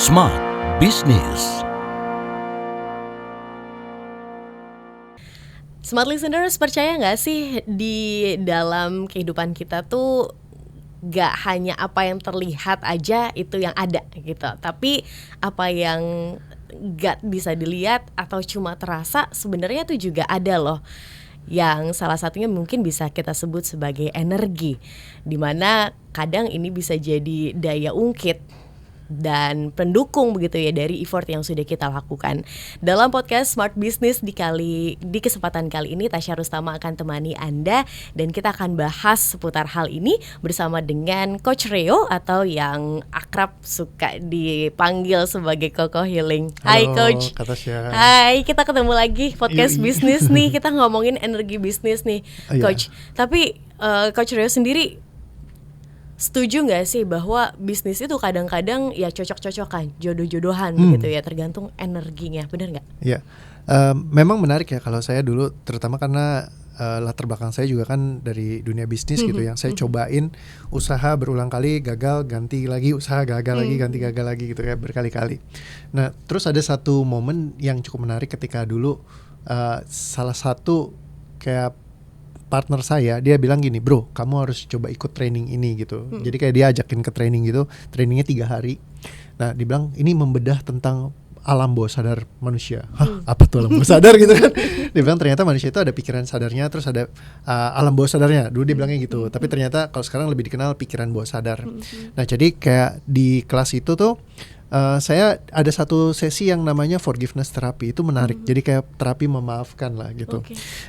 Smart Business. Smart listeners, percaya nggak sih di dalam kehidupan kita tuh gak hanya apa yang terlihat aja itu yang ada gitu, tapi apa yang gak bisa dilihat atau cuma terasa sebenarnya tuh juga ada loh. Yang salah satunya mungkin bisa kita sebut sebagai energi, dimana kadang ini bisa jadi daya ungkit dan pendukung begitu ya dari effort yang sudah kita lakukan. Dalam podcast Smart Business di kesempatan kali ini Tasya Rustama akan temani Anda dan kita akan bahas seputar hal ini bersama dengan Coach Reo atau yang akrab suka dipanggil sebagai Koko Healing. Hai Coach. Kata Tasya. Hai, kita ketemu lagi podcast bisnis nih. Kita ngomongin energi bisnis nih, Coach. Tapi Coach Reo sendiri setuju nggak sih bahwa bisnis itu kadang-kadang ya cocok-cocokan, jodoh-jodohan begitu ya, tergantung energinya, benar nggak? Iya, memang menarik ya kalau saya dulu, terutama karena latar belakang saya juga kan dari dunia bisnis gitu ya. Saya cobain usaha berulang kali, gagal, ganti lagi, usaha gagal lagi, ganti gagal lagi gitu ya, berkali-kali. Nah, terus ada satu momen yang cukup menarik ketika dulu salah satu kayak partner saya, dia bilang gini, bro, kamu harus coba ikut training ini gitu. Jadi kayak dia ajakin ke training gitu, trainingnya 3 hari. Nah, dia bilang ini membedah tentang alam bawah sadar manusia. Hah, apa tuh alam bawah sadar gitu kan? Dia bilang ternyata manusia itu ada pikiran sadarnya, terus ada alam bawah sadarnya. Dulu dia bilangnya gitu. Tapi ternyata kalau sekarang lebih dikenal pikiran bawah sadar. Nah, jadi kayak di kelas itu tuh saya ada satu sesi yang namanya forgiveness therapy. Itu menarik. Jadi kayak terapi memaafkan lah gitu.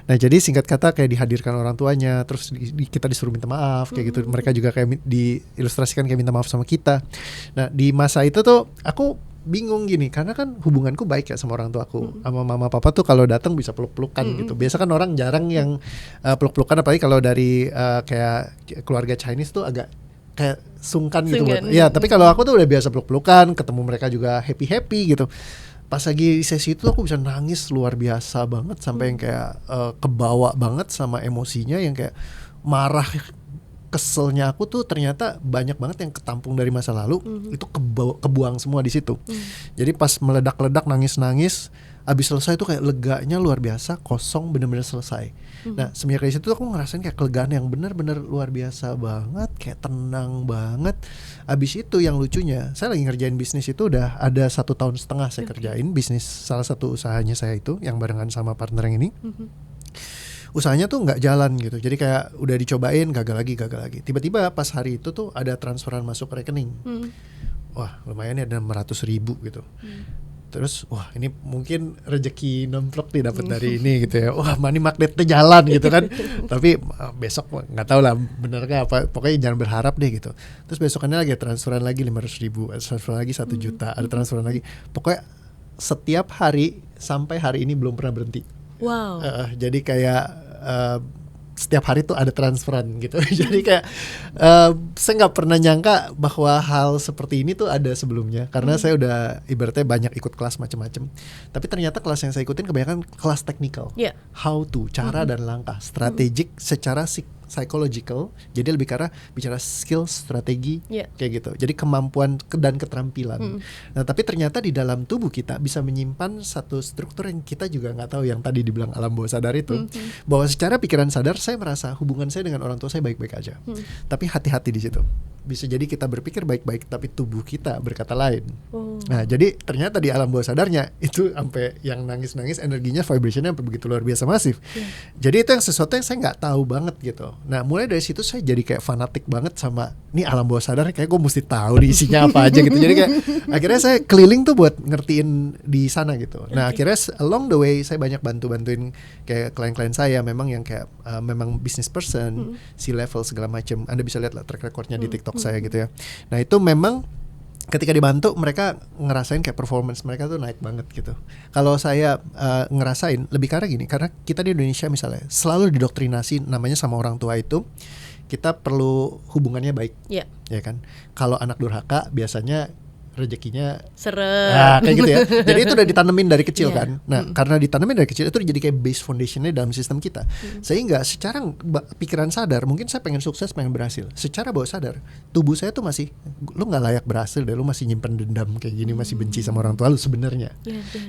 Nah, jadi singkat kata kayak dihadirkan orang tuanya, terus kita disuruh minta maaf kayak gitu. Mereka juga kayak diilustrasikan kayak minta maaf sama kita. Nah, di masa itu tuh aku bingung gini, karena kan hubunganku baik ya sama orang tua aku. Sama mama papa tuh kalau datang bisa peluk-pelukan gitu. Biasa kan orang jarang yang peluk-pelukan, apalagi kalau dari kayak keluarga Chinese tuh agak kayak sungkan gitu buat. Ya, tapi kalau aku tuh udah biasa peluk-pelukan, ketemu mereka juga happy-happy gitu. Pas lagi sesi itu aku bisa nangis luar biasa banget sampai yang kayak kebawa banget sama emosinya, yang kayak marah, keselnya aku tuh ternyata banyak banget yang ketampung dari masa lalu, itu kebuang semua di situ. Jadi pas meledak-ledak nangis-nangis, abis selesai tuh kayak leganya luar biasa, kosong, bener-bener selesai. Nah, semenjak dari situ aku ngerasain kayak kelegaan yang bener-bener luar biasa banget, kayak tenang banget. Abis itu yang lucunya, saya lagi ngerjain bisnis itu udah ada 1,5 tahun saya kerjain bisnis, salah satu usahanya saya itu yang barengan sama partner yang ini. Usahanya tuh nggak jalan gitu, jadi kayak udah dicobain, gagal lagi. Tiba-tiba pas hari itu tuh ada transferan masuk ke rekening. Wah, lumayan ya, ada 600.000 gitu. Terus wah, ini mungkin rezeki nomplok nih dapat dari ini gitu ya. Wah, money magnetnya jalan gitu kan. Tapi besok nggak tahu lah bener nggak apa. Pokoknya jangan berharap deh gitu. Terus besokannya lagi transferan lagi 500.000, transferan lagi 1 juta, ada transferan lagi. Pokoknya setiap hari sampai hari ini belum pernah berhenti. Wow. Jadi kayak setiap hari tuh ada transferan gitu. Jadi kayak saya nggak pernah nyangka bahwa hal seperti ini tuh ada sebelumnya, karena saya udah ibaratnya banyak ikut kelas macam-macam. Tapi ternyata kelas yang saya ikutin kebanyakan kelas teknikal, how to, cara dan langkah, strategik secara psychological. Jadi lebih karena bicara skill, strategi, kayak gitu. Jadi kemampuan dan keterampilan. Nah, tapi ternyata di dalam tubuh kita bisa menyimpan satu struktur yang kita juga nggak tahu, yang tadi dibilang alam bawah sadar itu. Bahwa secara pikiran sadar saya merasa hubungan saya dengan orang tua saya baik-baik aja. Tapi hati-hati di situ. Bisa jadi kita berpikir baik-baik, tapi tubuh kita berkata lain. Nah, jadi ternyata di alam bawah sadarnya itu sampai yang nangis-nangis energinya, vibrationnya begitu luar biasa masif. Jadi itu yang sesuatu yang saya nggak tahu banget gitu. Nah, mulai dari situ saya jadi kayak fanatik banget sama nih alam bawah sadar, kayak gue mesti tahu nih isinya apa aja gitu. Jadi kayak akhirnya saya keliling tuh buat ngertiin di sana gitu. Nah, akhirnya along the way saya banyak bantuin kayak klien-klien saya memang yang kayak memang business person, C-level segala macam. Anda bisa lihat lah track recordnya di TikTok saya gitu ya. Nah, itu memang ketika dibantu mereka ngerasain kayak performance mereka tuh naik banget gitu. Kalau saya ngerasain lebih karena gini, karena kita di Indonesia misalnya selalu didoktrinasi namanya sama orang tua itu kita perlu hubungannya baik, ya kan. Kalau anak durhaka biasanya rezekinya Seret. kayak gitu ya. Jadi itu udah ditanemin dari kecil Iya. kan. Nah, karena ditanemin dari kecil itu jadi kayak base foundationnya dalam sistem kita. Sehingga secara pikiran sadar, mungkin saya pengen sukses, pengen berhasil. Secara bawah sadar, tubuh saya tuh masih, lu nggak layak berhasil deh, lu masih nyimpen dendam kayak gini, masih benci sama orang tua lu sebenarnya.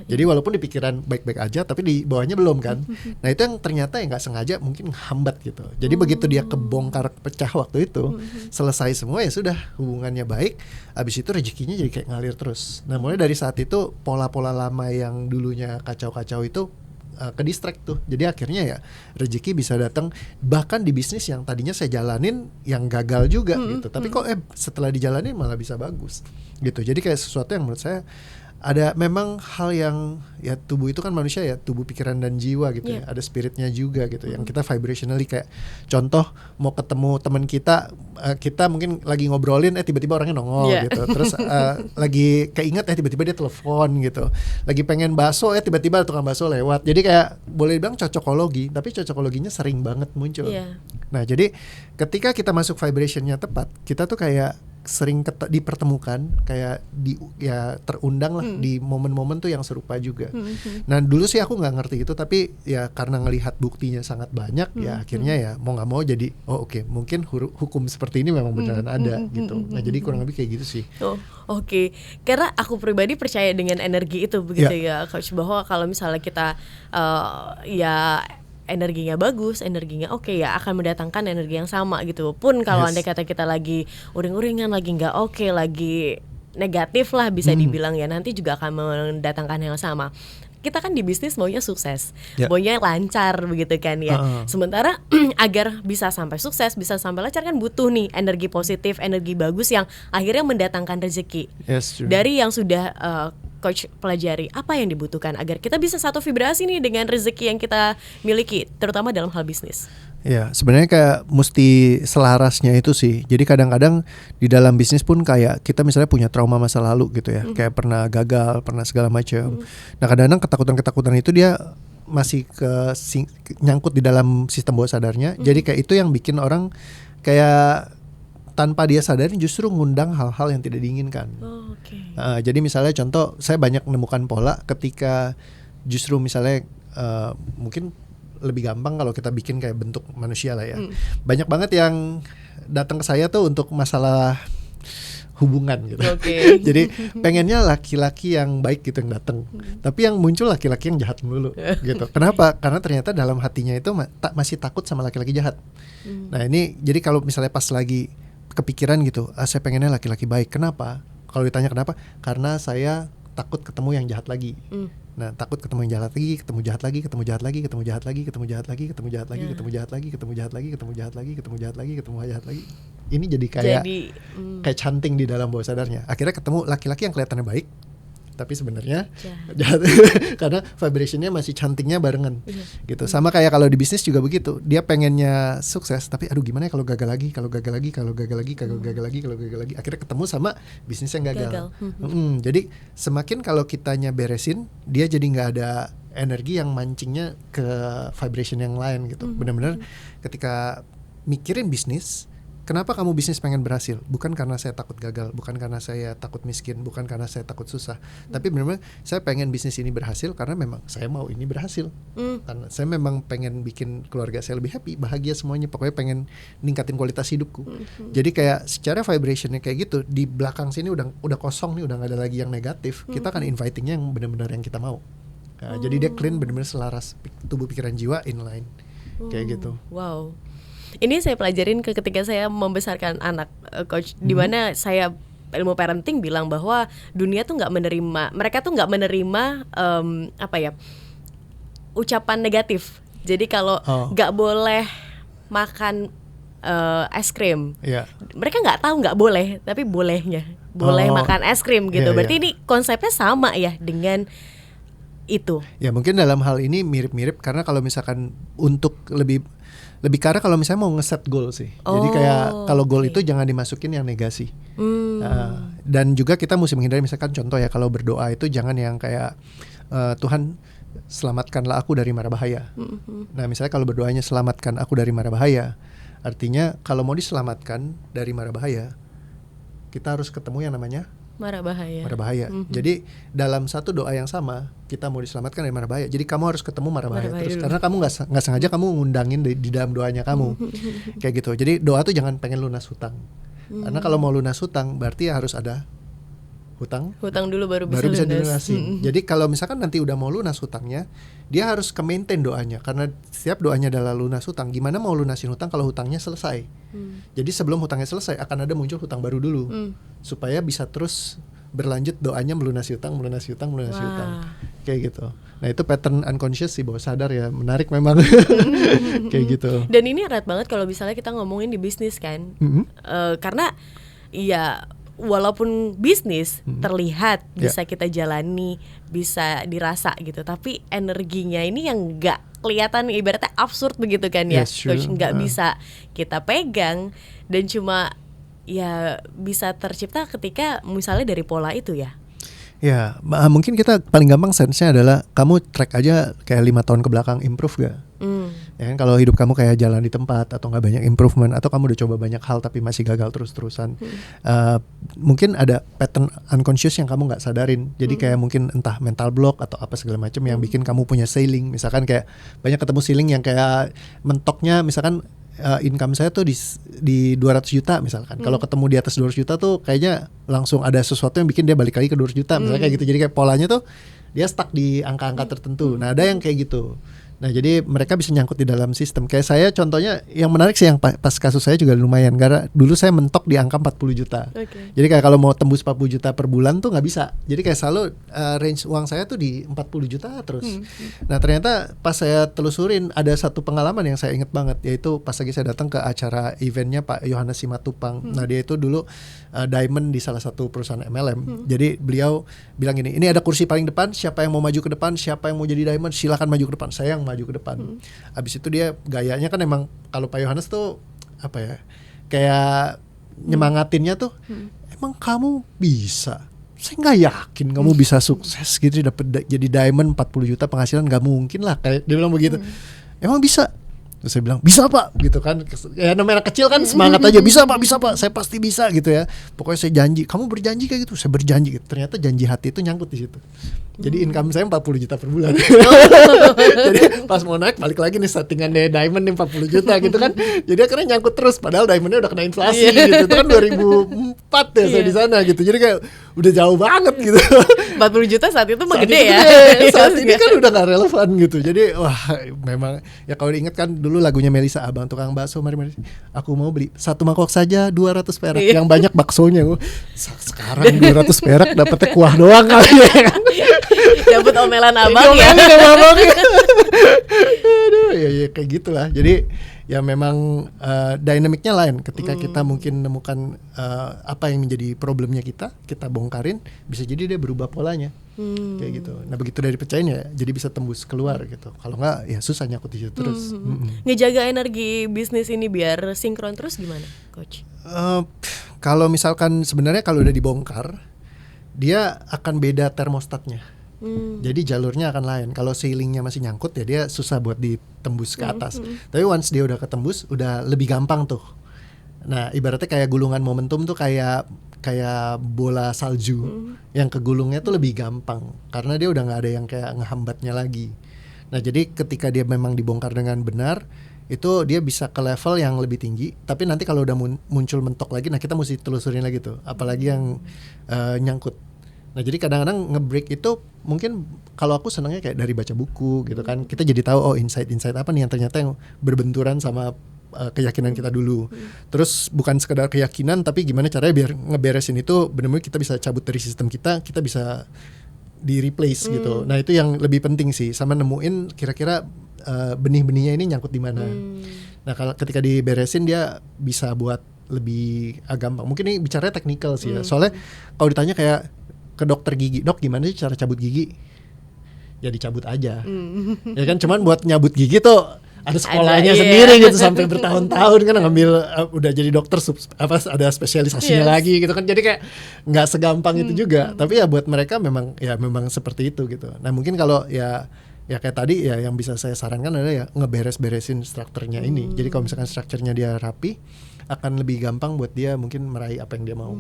Jadi walaupun di pikiran baik-baik aja, tapi di bawahnya belum kan. Nah itu yang ternyata yang nggak sengaja mungkin hambat gitu. Jadi begitu dia kebongkar pecah waktu itu, selesai semua ya sudah, hubungannya baik. Abis itu rezekinya jadi kayak ngalir terus. Nah mulai dari saat itu pola-pola lama yang dulunya kacau-kacau itu ke distract tuh. Jadi akhirnya ya rezeki bisa datang bahkan di bisnis yang tadinya saya jalanin yang gagal juga gitu. Tapi kok setelah dijalanin malah bisa bagus gitu. Jadi kayak sesuatu yang menurut saya ada memang hal yang ya tubuh itu kan manusia ya, tubuh, pikiran dan jiwa gitu ya. Ada spiritnya juga gitu yang kita vibrationally kayak contoh mau ketemu teman kita mungkin lagi ngobrolin tiba-tiba orangnya nongol gitu. Terus lagi keinget tiba-tiba dia telepon gitu. Lagi pengen bakso tiba-tiba tukang bakso lewat. Jadi kayak boleh bilang cocokologi, tapi cocokologinya sering banget muncul. Nah, jadi ketika kita masuk vibrationnya tepat, kita tuh kayak sering dipertemukan kayak terundang lah di momen-momen tuh yang serupa juga. Nah dulu sih aku nggak ngerti itu, tapi ya karena ngelihat buktinya sangat banyak ya akhirnya ya mau nggak mau jadi oke, mungkin hukum seperti ini memang beneran ada gitu. Nah jadi kurang lebih kayak gitu sih. Oke. Karena aku pribadi percaya dengan energi itu begitu ya Coach, bahwa kalau misalnya kita energinya bagus, energinya oke ya akan mendatangkan energi yang sama gitu. Pun kalau andai kata kita lagi uring-uringan, lagi nggak oke, lagi negatif lah bisa dibilang ya, nanti juga akan mendatangkan yang sama. Kita kan di bisnis maunya sukses, maunya lancar begitu kan ya. Sementara agar bisa sampai sukses, bisa sampai lancar kan butuh nih energi positif, energi bagus yang akhirnya mendatangkan rezeki. Dari yang sudah Coach pelajari, apa yang dibutuhkan agar kita bisa satu vibrasi nih dengan rezeki yang kita miliki, terutama dalam hal bisnis? Ya, sebenarnya kayak mesti selarasnya itu sih. Jadi kadang-kadang di dalam bisnis pun kayak kita misalnya punya trauma masa lalu gitu ya, kayak pernah gagal, pernah segala macam. Nah kadang-kadang ketakutan-ketakutan itu dia masih nyangkut di dalam sistem bawah sadarnya. Jadi kayak itu yang bikin orang kayak tanpa dia sadari justru ngundang hal-hal yang tidak diinginkan. Jadi misalnya contoh, saya banyak menemukan pola ketika justru misalnya mungkin lebih gampang kalau kita bikin kayak bentuk manusia lah ya. Banyak banget yang datang ke saya tuh untuk masalah hubungan gitu. Jadi pengennya laki-laki yang baik gitu yang datang. Tapi yang muncul laki-laki yang jahat melulu gitu. Kenapa? Karena ternyata dalam hatinya itu masih takut sama laki-laki jahat. Nah ini jadi kalau misalnya pas lagi kepikiran gitu, saya pengennya laki-laki baik. Kenapa? Kalau ditanya kenapa? Karena saya takut ketemu yang jahat lagi. Nah, takut ketemu yang jahat lagi, ketemu jahat lagi, ketemu jahat lagi, ketemu jahat lagi, ketemu jahat lagi, ketemu jahat lagi, ketemu jahat lagi, ketemu jahat lagi, ketemu jahat lagi, ketemu jahat lagi, ketemu jahat lagi. Ini jadi kayak canting di dalam bawah sadarnya. Akhirnya ketemu laki-laki yang kelihatannya baik, tapi sebenarnya jahat karena vibrationnya masih cantingnya barengan gitu. Sama kayak kalau di bisnis juga begitu, dia pengennya sukses tapi aduh gimana ya kalau gagal lagi, akhirnya ketemu sama bisnis yang gagal. Jadi semakin kalau kitanya beresin, dia jadi nggak ada energi yang mancingnya ke vibration yang lain gitu. Benar-benar ketika mikirin bisnis, kenapa kamu bisnis pengen berhasil? Bukan karena saya takut gagal, bukan karena saya takut miskin, bukan karena saya takut susah. Tapi benar-benar saya pengen bisnis ini berhasil karena memang saya mau ini berhasil. Karena saya memang pengen bikin keluarga saya lebih happy, bahagia semuanya. Pokoknya pengen ningkatin kualitas hidupku. Jadi kayak secara vibrationnya kayak gitu, di belakang sini udah kosong nih, udah gak ada lagi yang negatif. Kita akan invitingnya yang benar-benar yang kita mau. Nah, jadi dia clean, benar-benar selaras, tubuh, pikiran, jiwa inline. Kayak gitu. Wow. Ini saya pelajarin ketika saya membesarkan anak, Coach, di mana saya ilmu parenting bilang bahwa dunia tuh nggak menerima, mereka tuh nggak menerima ucapan negatif. Jadi kalau nggak boleh makan es krim, mereka nggak tahu nggak boleh, tapi boleh makan es krim gitu. Berarti ini konsepnya sama ya dengan itu. Ya mungkin dalam hal ini mirip-mirip karena kalau misalkan untuk lebih karena kalau misalnya mau ngeset goal sih. Jadi kayak kalau goal itu jangan dimasukin yang negasi. Dan juga kita mesti menghindari misalkan contoh ya, kalau berdoa itu jangan yang kayak Tuhan selamatkanlah aku dari mara bahaya. Nah misalnya kalau berdoanya selamatkan aku dari mara bahaya, artinya kalau mau diselamatkan dari mara bahaya, kita harus ketemu yang namanya Mara bahaya. mara bahaya. Jadi dalam satu doa yang sama kita mau diselamatkan dari mara bahaya. Jadi kamu harus ketemu mara bahaya terus, dulu. karena kamu nggak sengaja kamu ngundangin di dalam doanya kamu kayak gitu. Jadi doa tuh jangan pengen lunas hutang, karena kalau mau lunas hutang berarti harus ada hutang dulu baru bisa lunas. dilunasin. Jadi kalau misalkan nanti udah mau lunas hutangnya, dia harus ke-maintain doanya, karena setiap doanya adalah lunas hutang. Gimana mau lunasin hutang kalau hutangnya selesai? Jadi sebelum hutangnya selesai akan ada muncul hutang baru dulu, supaya bisa terus berlanjut doanya melunasi hutang, kayak gitu. Nah itu pattern unconscious sih, bawah sadar ya, menarik memang. Kayak gitu. Dan ini erat banget kalau misalnya kita ngomongin di bisnis kan, karena ya walaupun bisnis terlihat bisa kita jalani, bisa dirasa gitu, tapi energinya ini yang nggak kelihatan, ibaratnya absurd begitu kan ya, Yes, sure. Coach, nggak bisa kita pegang dan cuma ya bisa tercipta ketika misalnya dari pola itu ya. Ya, mungkin kita paling gampang sense-nya adalah kamu track aja kayak 5 tahun ke belakang, improve gak? Ya kan, kalau hidup kamu kayak jalan di tempat atau gak banyak improvement, atau kamu udah coba banyak hal tapi masih gagal terus-terusan, mungkin ada pattern unconscious yang kamu gak sadarin. Jadi kayak mungkin entah mental block atau apa segala macam yang bikin kamu punya ceiling. Misalkan kayak banyak ketemu ceiling yang kayak mentoknya, misalkan income saya tuh di 200 juta misalkan. Kalau ketemu di atas 200 juta tuh kayaknya langsung ada sesuatu yang bikin dia balik lagi ke 200 juta misalnya kayak gitu. Jadi kayak polanya tuh dia stuck di angka-angka tertentu. Nah ada yang kayak gitu. Nah jadi mereka bisa nyangkut di dalam sistem. Kayak saya contohnya yang menarik sih, yang pas kasus saya juga lumayan, karena dulu saya mentok di angka 40 juta. Jadi kayak kalau mau tembus 40 juta per bulan tuh gak bisa. Jadi kayak selalu range uang saya tuh di 40 juta terus. Nah ternyata pas saya telusurin ada satu pengalaman yang saya inget banget, yaitu pas lagi saya datang ke acara eventnya Pak Yohanes Simatupang. Nah dia itu dulu diamond di salah satu perusahaan MLM. Jadi beliau bilang gini, ini ada kursi paling depan, siapa yang mau maju ke depan, siapa yang mau jadi diamond silakan maju ke depan. Saya yang maju ke depan. Abis itu dia gayanya kan emang, kalau Pak Yohanes tuh apa ya, kayak nyemangatinnya tuh, emang kamu bisa, saya nggak yakin kamu bisa sukses gitu dapat jadi diamond 40 juta penghasilan, nggak mungkin lah, kayak dia bilang begitu. Emang bisa? Terus saya bilang bisa pak, gitu kan. Ya namanya anak kecil kan semangat aja, bisa pak, saya pasti bisa gitu ya. Pokoknya saya janji. Kamu berjanji kayak gitu? Saya berjanji gitu. Ternyata janji hati itu nyangkut di situ. Jadi income saya 40 juta per bulan. Jadi pas mau naik balik lagi nih settingannya diamond nih 40 juta gitu kan. Jadi akhirnya nyangkut terus, padahal diamondnya udah kena inflasi gitu. Itu kan 2004 ya saya di sana gitu. Jadi kayak udah jauh banget gitu. 40 juta saat itu mah gede ya. Saat ini kan udah gak relevan gitu. Jadi wah memang ya, kalau diingat kan dulu lagunya Melisa, abang tukang bakso, mari aku mau beli satu mangkok saja 200 perak, yang banyak baksonya. Sekarang 200 perak dapetnya kuah doang kali ya. Dapat omelan abang ya. Aduh, ya kayak gitulah. Jadi ya memang dinamiknya lain ketika kita mungkin menemukan apa yang menjadi problemnya kita bongkarin, bisa jadi dia berubah polanya. Kayak gitu. Nah begitu dari pecahin ya, jadi bisa tembus keluar gitu. Kalau nggak ya susah nyangkut di situ terus. Ngejaga energi bisnis ini biar sinkron terus gimana, Coach? Kalau misalkan sebenarnya kalau udah dibongkar, dia akan beda termostatnya. Jadi jalurnya akan lain. Kalau ceilingnya masih nyangkut ya dia susah buat ditembus ke atas. Tapi once dia udah ketembus, udah lebih gampang tuh. Nah ibaratnya kayak gulungan momentum tuh kayak bola salju, yang kegulungnya tuh lebih gampang karena dia udah nggak ada yang kayak ngehambatnya lagi. Nah jadi ketika dia memang dibongkar dengan benar, itu dia bisa ke level yang lebih tinggi. Tapi nanti kalau udah muncul mentok lagi, nah kita mesti telusurin lagi tuh, apalagi yang nyangkut. Nah jadi kadang-kadang nge-break itu mungkin kalau aku senangnya kayak dari baca buku gitu kan, kita jadi tahu oh insight apa nih yang ternyata yang berbenturan sama keyakinan kita dulu. Terus bukan sekedar keyakinan, tapi gimana caranya biar ngeberesin itu benar-benar kita bisa cabut dari sistem kita bisa di replace gitu. Nah itu yang lebih penting sih, sama nemuin kira-kira benih-benihnya ini nyangkut di mana. Nah kalau ketika diberesin dia bisa buat lebih gampang. Mungkin ini bicaranya teknikal sih ya. Soalnya kalau ditanya kayak ke dokter gigi, dok gimana sih cara cabut gigi? Ya dicabut aja. Ya kan, cuman buat nyabut gigi tuh ada sekolahnya sendiri gitu sampai bertahun-tahun kan ngambil udah jadi dokter ada spesialisasinya lagi gitu kan. Jadi kayak nggak segampang itu juga. Tapi ya buat mereka memang seperti itu gitu. Nah mungkin kalau ya kayak tadi ya yang bisa saya sarankan adalah ya ngeberes-beresin strukturnya ini. Jadi kalau misalkan strukturnya dia rapi, akan lebih gampang buat dia mungkin meraih apa yang dia mau.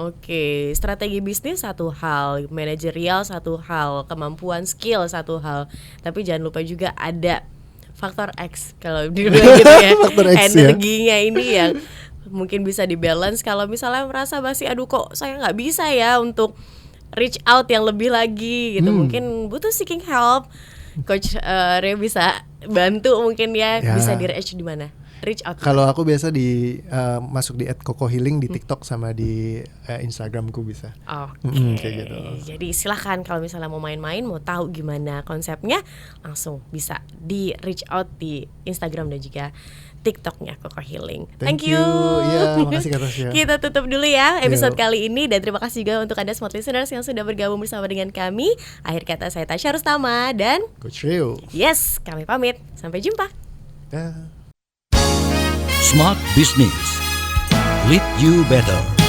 Oke, strategi bisnis satu hal, manajerial satu hal, kemampuan skill satu hal. Tapi jangan lupa juga ada faktor X kalau dibilang gitu ya. Faktor X, ya. Energinya ini yang mungkin bisa dibalance. Kalau misalnya merasa masih aduh kok saya nggak bisa ya untuk reach out yang lebih lagi gitu, mungkin butuh seeking help. Coach Ray bisa bantu mungkin ya. Bisa di reach di mana? Reach out. Kalau aku biasa masuk di @kokohealing di TikTok sama di Instagramku bisa. Oke. Kayak gitu. Jadi silahkan kalau misalnya mau main-main, mau tahu gimana konsepnya, langsung bisa di reach out di Instagram dan juga TikToknya Koko Healing. Thank you. Iya, makasih Kak Tasya. Kita tutup dulu ya episode Yo. kali ini, dan terima kasih juga untuk Anda smart listeners yang sudah bergabung bersama dengan kami. Akhir kata saya Tasya Rustama dan Coach Rio. yes, kami pamit. Sampai jumpa. Ya. Smart Business. Lead you better.